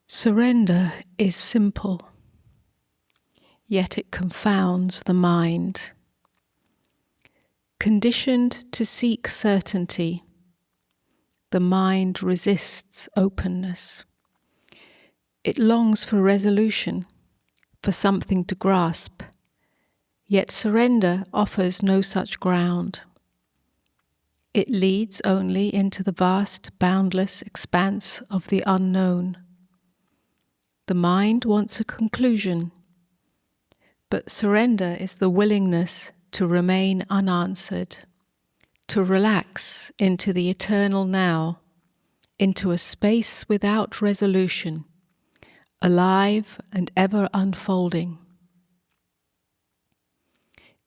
Surrender is simple, yet it confounds the mind. Conditioned to seek certainty, the mind resists openness. It longs for resolution, for something to grasp, yet surrender offers no such ground. It leads only into the vast, boundless expanse of the unknown. The mind wants a conclusion, but surrender is the willingness to remain unanswered, to relax into the eternal now, into a space without resolution, alive and ever unfolding.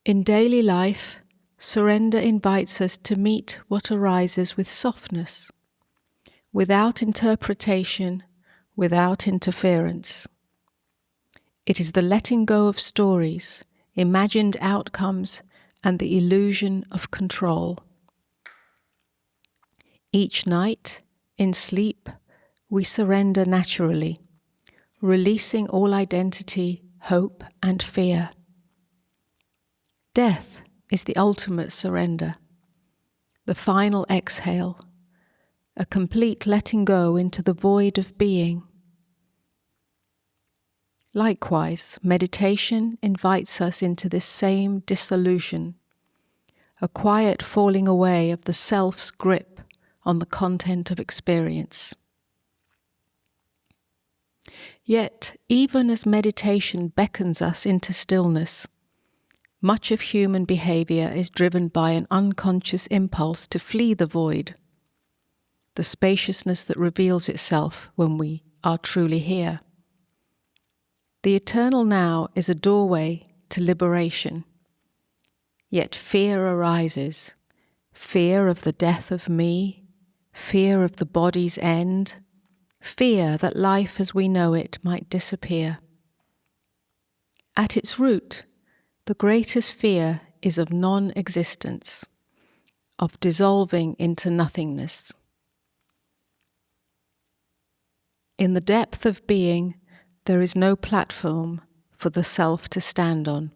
In daily life, surrender invites us to meet what arises with softness, without interpretation, without interference. It is the letting go of stories, imagined outcomes, and the illusion of control. Each night, in sleep, we surrender naturally, releasing all identity, hope, and fear. Death is the ultimate surrender, the final exhale, a complete letting go into the void of being. Likewise, meditation invites us into this same dissolution, a quiet falling away of the self's grip on the content of experience. Yet, even as meditation beckons us into stillness, much of human behavior is driven by an unconscious impulse to flee the void, the spaciousness that reveals itself when we are truly here. The eternal now is a doorway to liberation. Yet fear arises, fear of the death of me, fear of the body's end, fear that life as we know it might disappear. At its root, the greatest fear is of non-existence, of dissolving into nothingness. In the depth of being, there is no platform for the self to stand on,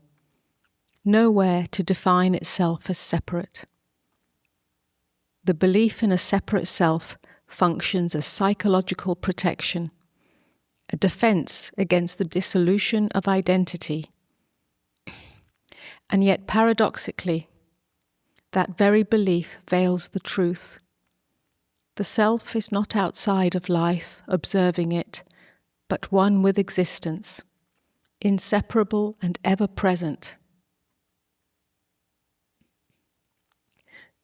nowhere to define itself as separate. The belief in a separate self functions as psychological protection, a defense against the dissolution of identity. And yet, paradoxically, that very belief veils the truth. The self is not outside of life, observing it, but one with existence, inseparable and ever present.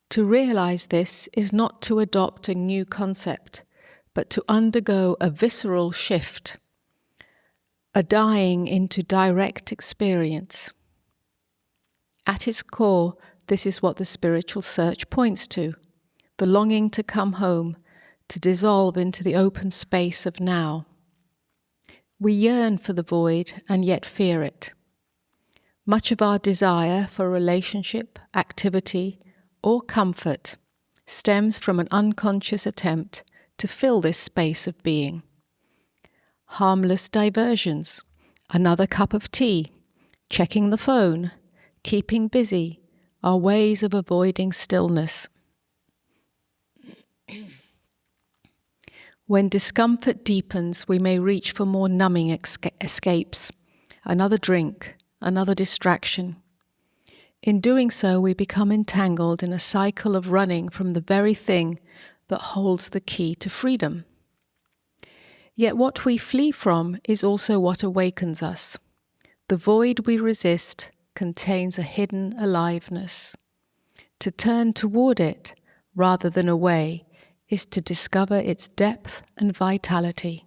To realize this is not to adopt a new concept, but to undergo a visceral shift, a dying into direct experience. At its core, this is what the spiritual search points to, the longing to come home, to dissolve into the open space of now. We yearn for the void and yet fear it. Much of our desire for relationship, activity, or comfort stems from an unconscious attempt to fill this space of being. Harmless diversions, another cup of tea, checking the phone, keeping busy, are ways of avoiding stillness. When discomfort deepens, we may reach for more numbing escapes, another drink, another distraction. In doing so, we become entangled in a cycle of running from the very thing that holds the key to freedom. Yet what we flee from is also what awakens us. The void we resist contains a hidden aliveness. To turn toward it, rather than away, is to discover its depth and vitality.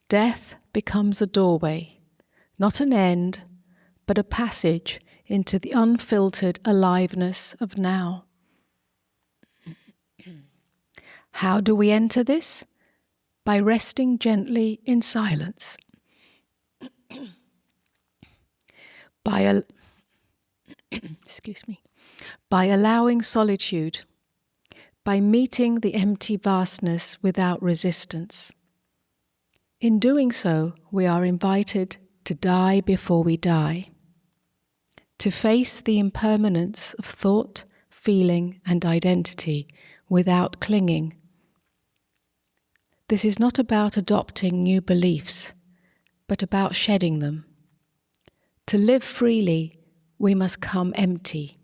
Death becomes a doorway, not an end, but a passage into the unfiltered aliveness of now. How do we enter this? By resting gently in silence. By allowing solitude, by meeting the empty vastness without resistance. In doing so, we are invited to die before we die, to face the impermanence of thought, feeling, and identity without clinging. This is not about adopting new beliefs, but about shedding them. To live freely, we must come empty,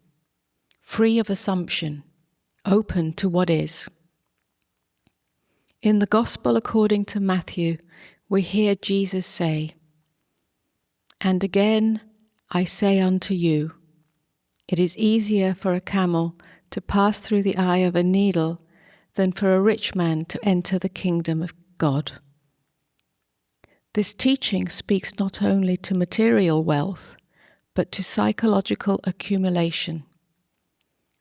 free of assumption, open to what is. In the Gospel according to Matthew, we hear Jesus say, "And again I say unto you, it is easier for a camel to pass through the eye of a needle than for a rich man to enter the kingdom of God." This teaching speaks not only to material wealth, but to psychological accumulation,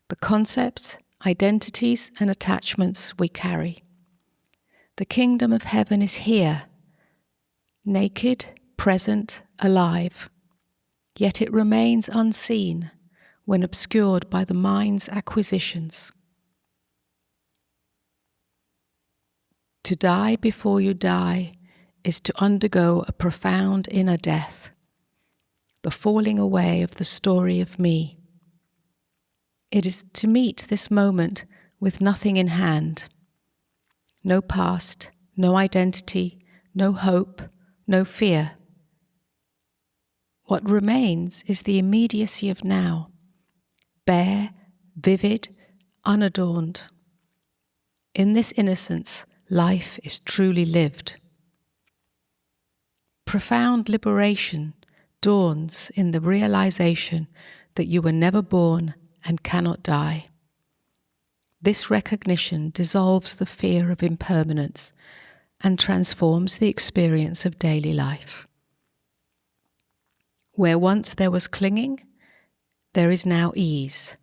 the concepts, identities, and attachments we carry. The kingdom of heaven is here, naked, present, alive, yet it remains unseen when obscured by the mind's acquisitions. To die before you die is to undergo a profound inner death, the falling away of the story of me. It is to meet this moment with nothing in hand, no past, no identity, no hope, no fear. What remains is the immediacy of now, bare, vivid, unadorned. In this innocence, life is truly lived. Profound liberation dawns in the realization that you were never born and cannot die. This recognition dissolves the fear of impermanence and transforms the experience of daily life. Where once there was clinging, there is now ease.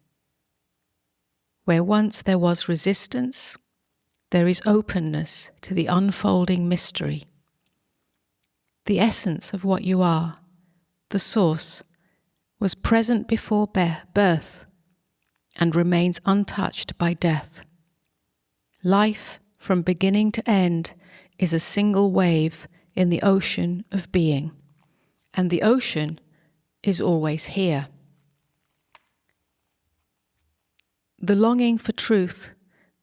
Where once there was resistance, there is openness to the unfolding mystery. The essence of what you are, the source, was present before birth and remains untouched by death. Life, from beginning to end, is a single wave in the ocean of being, and the ocean is always here. The longing for truth,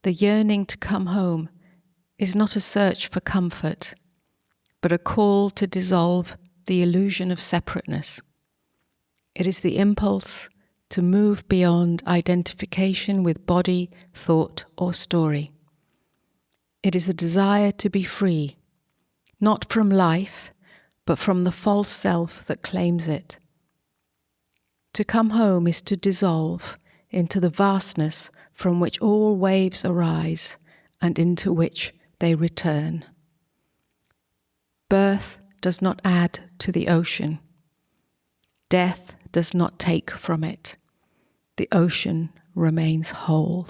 the yearning to come home, is not a search for comfort, but a call to dissolve the illusion of separateness. It is the impulse to move beyond identification with body, thought, or story. It is a desire to be free, not from life, but from the false self that claims it. To come home is to dissolve into the vastness from which all waves arise and into which they return. Birth does not add to the ocean. Death does not take from it. The ocean remains whole.